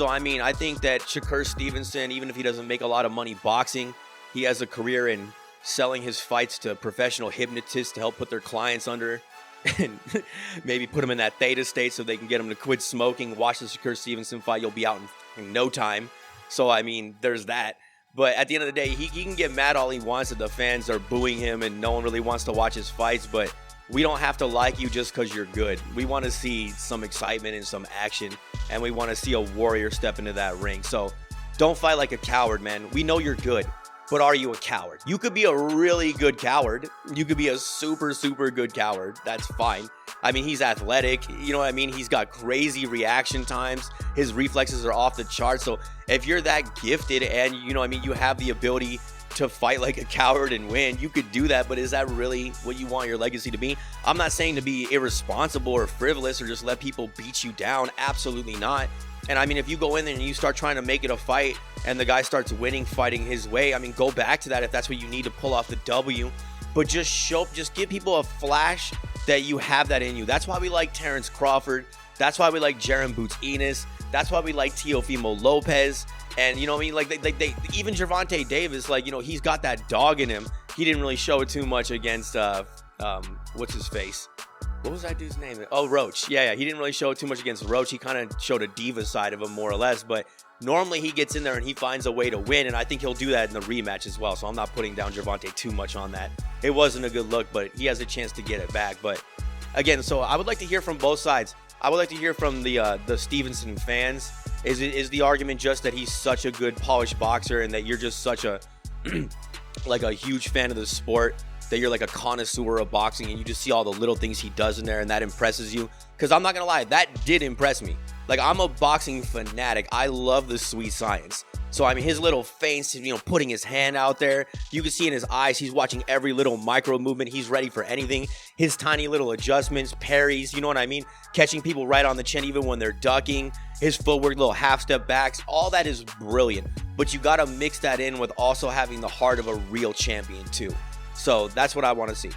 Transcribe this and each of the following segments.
So, I mean, I think that Shakur Stevenson, even if he doesn't make a lot of money boxing, he has a career in selling his fights to professional hypnotists to help put their clients under and maybe put them in that theta state so they can get them to quit smoking. Watch the Shakur Stevenson fight. You'll be out in no time. So, I mean, there's that. But at the end of the day, he can get mad all he wants that the fans are booing him and no one really wants to watch his fights. But we don't have to like you just because you're good. We want to see some excitement and some action. And we want to see a warrior step into that ring. So don't fight like a coward, man. We know you're good. But are you a coward? You could be a really good coward. You could be a super, super good coward. That's fine. I mean, he's athletic. You know what I mean? He's got crazy reaction times. His reflexes are off the charts. So if you're that gifted and, you know what I mean, you have the ability to fight like a coward and win, you could do that. But is that really what you want your legacy to be? I'm not saying to be irresponsible or frivolous or just let people beat you down. Absolutely not. And I mean, if you go in there and you start trying to make it a fight and the guy starts winning, fighting his way, I mean, go back to that if that's what you need to pull off the W. But just give people a flash that you have that in you. That's why we like Terrence Crawford. That's why we like Jaron Boots Enos. That's why we like Teofimo Lopez. And, you know what I mean? Like, they even Gervonta Davis, like, you know, he's got that dog in him. He didn't really show it too much against, what's his face? What was that dude's name? Oh, Roach. Yeah. He didn't really show it too much against Roach. He kind of showed a diva side of him, more or less. But normally he gets in there and he finds a way to win. And I think he'll do that in the rematch as well. So I'm not putting down Gervonta too much on that. It wasn't a good look, but he has a chance to get it back. But again, so I would like to hear from both sides. I would like to hear from the Stevenson fans. Is the argument just that he's such a good polished boxer and that you're just such a like a huge fan of the sport, that you're like a connoisseur of boxing and you just see all the little things he does in there and that impresses you? Because I'm not gonna lie, that did impress me. Like, I'm a boxing fanatic. I love the sweet science. So, I mean, his little feints, you know, putting his hand out there, you can see in his eyes, he's watching every little micro movement. He's ready for anything. His tiny little adjustments, parries, you know what I mean? Catching people right on the chin even when they're ducking. His footwork, little half step backs, all that is brilliant. But you got to mix that in with also having the heart of a real champion too. So that's what I want to see.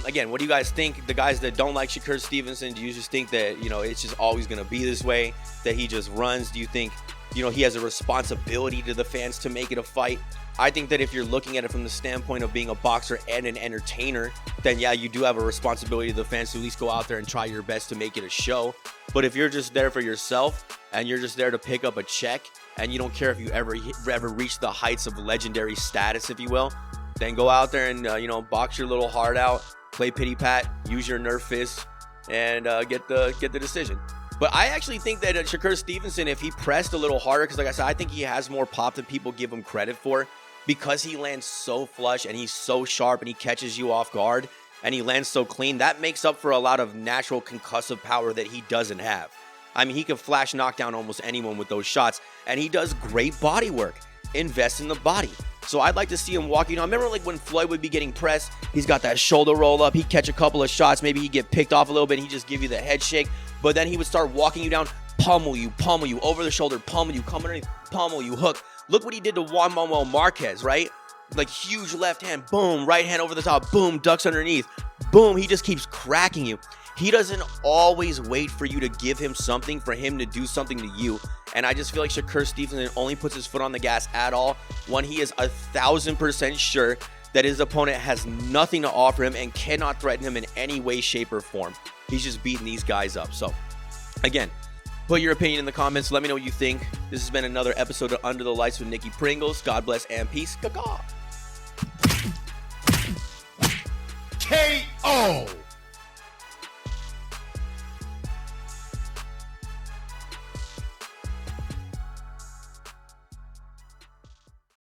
Again, what do you guys think? The guys that don't like Shakur Stevenson, do you just think that, you know, it's just always going to be this way, that he just runs? Do you think, you know, he has a responsibility to the fans to make it a fight? I think that if you're looking at it from the standpoint of being a boxer and an entertainer, then yeah, you do have a responsibility to the fans to at least go out there and try your best to make it a show. But if you're just there for yourself and you're just there to pick up a check and you don't care if you ever reach the heights of legendary status, if you will, then go out there and, you know, box your little heart out, play pity pat, use your Nerf fist, and get the decision. But I actually think that Shakur Stevenson, if he pressed a little harder, because like I said, I think he has more pop than people give him credit for, because he lands so flush and he's so sharp and he catches you off guard and he lands so clean, that makes up for a lot of natural concussive power that he doesn't have. I mean, he can flash knock down almost anyone with those shots, and he does great body work. Invest in the body. So I'd like to see him walking. I remember like when Floyd would be getting pressed, he's got that shoulder roll up, he'd catch a couple of shots, maybe he'd get picked off a little bit, he'd just give you the head shake, but then he would start walking you down, pummel you, over the shoulder, pummel you, come underneath, pummel you, hook. Look what he did to Juan Manuel Marquez, right? Like, huge left hand, boom, right hand over the top, boom, ducks underneath, boom, he just keeps cracking you. He doesn't always wait for you to give him something for him to do something to you. And I just feel like Shakur Stevenson only puts his foot on the gas at all when he is 1,000% sure that his opponent has nothing to offer him and cannot threaten him in any way, shape, or form. He's just beating these guys up. So, again, put your opinion in the comments. Let me know what you think. This has been another episode of Under the Lights with Nikki Pringles. God bless and peace. Caw-caw. KO.